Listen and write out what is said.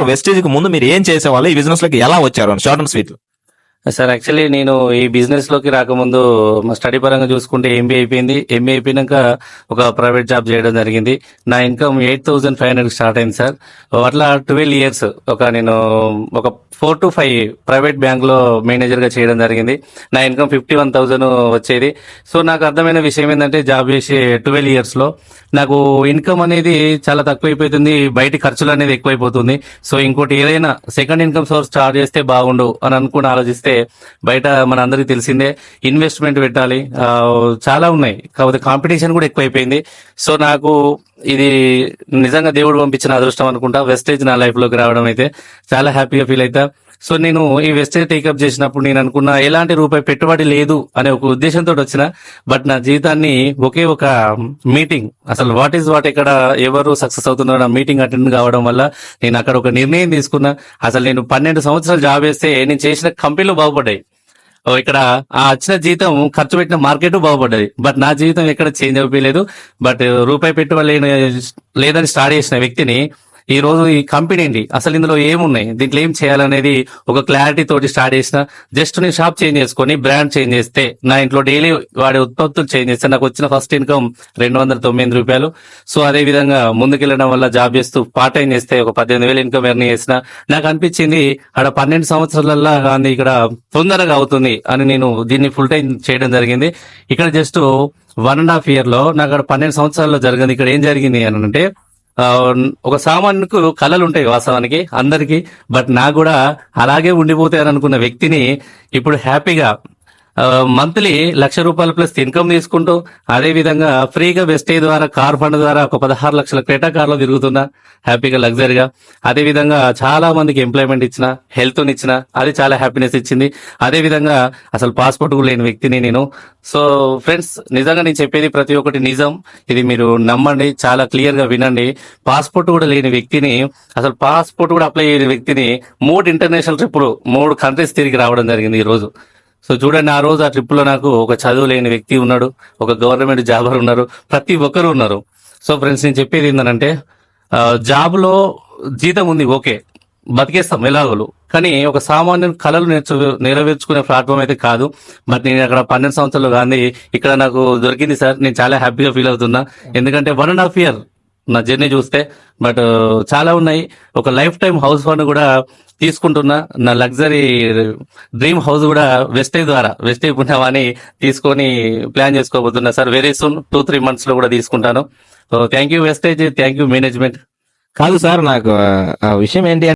Wastage కి ముందు మీరు ఏం చేసేవాళ్ళు, ఈ బిజినెస్ లోకి ఎలా వచ్చారు short and sweet? Sir actually నేను ఈ బిజినెస్ లోకి రాకముందు మా స్టడీ పరంగా చూసుకుంటే ఎంబీఏ అయిపోయింది. ఎంబీఏ అయిపోయినాక ఒక ప్రైవేట్ జాబ్ చేయడం జరిగింది. నా ఇన్కమ్ 8,500 స్టార్ట్ అయింది సార్. అట్లా 12 ఇయర్స్ నేను ఒక 4 to 5 ప్రైవేట్ బ్యాంక్ లో మేనేజర్ గా చేయడం జరిగింది. నా ఇన్కమ్ 51,000 వచ్చేది. సో నాకు అర్థమైన విషయం ఏంటంటే జాబ్ చేసే 12 ఇయర్స్ లో నాకు ఇన్కమ్ అనేది చాలా తక్కువైపోతుంది, బయట ఖర్చులు అనేది ఎక్కువైపోతుంది. సో ఇంకోటి ఏదైనా సెకండ్ ఇన్కమ్ సోర్స్ స్టార్ట్ చేస్తే బాగుండు అని అనుకుని ఆలోచిస్తే బయట మన అందరికి తెలిసిందే ఇన్వెస్ట్మెంట్ పెట్టాలి, చాలా ఉన్నాయి, కాకపోతే కాంపిటీషన్ కూడా ఎక్కువైపోయింది. సో నాకు ఇది నిజంగా దేవుడు పంపించిన అదృష్టం అనుకుంటా. వెస్టేజ్ నా లైఫ్ లోకి రావడం అయితే చాలా హ్యాపీగా ఫీల్ అవుతా. సో నేను ఈ వెస్టేజ్ టేకప్ చేసినప్పుడు నేను అనుకున్నా ఎలాంటి రూపాయి పెట్టుబడి లేదు అనే ఒక ఉద్దేశంతో వచ్చిన. బట్ నా జీవితాన్ని ఒకే ఒక మీటింగ్, అసలు వాట్ ఈస్ వాట్, ఇక్కడ ఎవరు సక్సెస్ అవుతున్నారో నా మీటింగ్ అటెండ్ కావడం వల్ల నేను అక్కడ ఒక నిర్ణయం తీసుకున్నా. అసలు నేను 12 సంవత్సరాలు జాబ్ చేస్తే నేను చేసిన కంపెనీలు బాగుపడ్డాయి. ఇక్కడ ఆ వచ్చిన జీతం ఖర్చు పెట్టిన మార్కెట్ బాగుపడ్డది. బట్ నా జీవితం ఎక్కడ చేంజ్ అయిపోయలేదు. బట్ రూపాయి పెట్టుబడి లేదని స్టార్ట్ చేసిన వ్యక్తిని ఈ రోజు ఈ కంపెనీ ఏంటి, అసలు ఇందులో ఏమున్నాయి, దీంట్లో ఏం చేయాలనేది ఒక క్లారిటీ తోటి స్టార్ట్ చేసిన. జస్ట్ నేను షాప్ చేంజ్ చేసుకొని బ్రాండ్ చేంజ్ చేస్తే, నా ఇంట్లో డైలీ వాడే ఉత్పత్తులు చేంజ్ చేస్తే నాకు వచ్చిన ఫస్ట్ ఇన్కమ్ 209 రూపాయలు. సో అదే విధంగా ముందుకెళ్లడం వల్ల జాబ్ చేస్తూ పార్ట్ టైం చేస్తే ఒక 18,000 ఇన్కమ్ ఎర్న్ చేసిన. నాకు అనిపించింది ఆడ 12 సంవత్సరాలలో కానీ ఇక్కడ తొందరగా అవుతుంది అని నేను దీన్ని ఫుల్ టైం చేయడం జరిగింది. ఇక్కడ జస్ట్ 1.5 year లో నాకు అక్కడ 12 సంవత్సరాల్లో జరిగింది. ఇక్కడ ఏం జరిగింది అని అంటే, ఒక సామాన్యుకు కళలు ఉంటాయి వాస్తవానికి అందరికి, బట్ నాకు కూడా అలాగే ఉండిపోతాయని అనుకున్న వ్యక్తిని ఇప్పుడు హ్యాపీగా మంత్లీ ₹1,00,000 ప్లస్ ఇన్కమ్ తీసుకుంటూ, అదే విధంగా ఫ్రీగా వెస్టేజ్ ద్వారా కార్ ఫండ్ ద్వారా ఒక 16 లక్షల క్రెటా కార్ లో తిరుగుతున్నా హ్యాపీగా లగ్జరీగా. అదే విధంగా చాలా మందికి ఎంప్లాయ్మెంట్ ఇచ్చిన, హెల్త్ ఇచ్చిన, అది చాలా హ్యాపీనెస్ ఇచ్చింది. అదే విధంగా అసలు పాస్పోర్ట్ కూడా లేని వ్యక్తిని నేను. సో ఫ్రెండ్స్, నిజంగా నేను చెప్పేది ప్రతి ఒక్కటి నిజం, ఇది మీరు నమ్మండి, చాలా క్లియర్ గా వినండి. పాస్పోర్ట్ కూడా లేని వ్యక్తిని, అసలు పాస్పోర్ట్ కూడా అప్లై చేయని వ్యక్తిని 3 ఇంటర్నేషనల్ ట్రిప్పులు 3 కంట్రీస్ తిరిగి రావడం జరిగింది ఈ రోజు. సో చూడండి, ఆ రోజు ఆ ట్రిప్ లో నాకు ఒక చదువు లేని వ్యక్తి ఉన్నాడు, ఒక గవర్నమెంట్ జాబర్ ఉన్నారు, ప్రతి ఒక్కరు ఉన్నారు. సో ఫ్రెండ్స్, నేను చెప్పేది ఏంటంటే, జాబ్ లో జీతం ఉంది, ఓకే, బతికేస్తాం ఎలాగోలు, కానీ ఒక సామాన్య కళలు నెరవేర్చుకునే ప్లాట్ఫామ్ అయితే కాదు. బట్ నేను అక్కడ 12 సంవత్సరాలు కానీ ఇక్కడ నాకు దొరికింది సార్. నేను చాలా హ్యాపీగా ఫీల్ అవుతున్నా, ఎందుకంటే 1.5 year నా జర్నీ చూస్తే. బట్ చాలా ఉన్నాయి. ఒక లైఫ్ టైం హౌస్ ఫండ్ కూడా తీసుకుంటున్నా. నా లగ్జరీ డ్రీమ్ హౌస్ కూడా వెస్టేజ్ ద్వారా, వెస్టేజ్ పుణ్యమాని తీసుకొని ప్లాన్ చేసుకోబోతున్నా సార్. వెరీ సూన్ 2-3 months లో కూడా తీసుకుంటాను. So thank you Vestige, thank you management. కాదు సార్, నాకు ఆ విషయం ఏంటి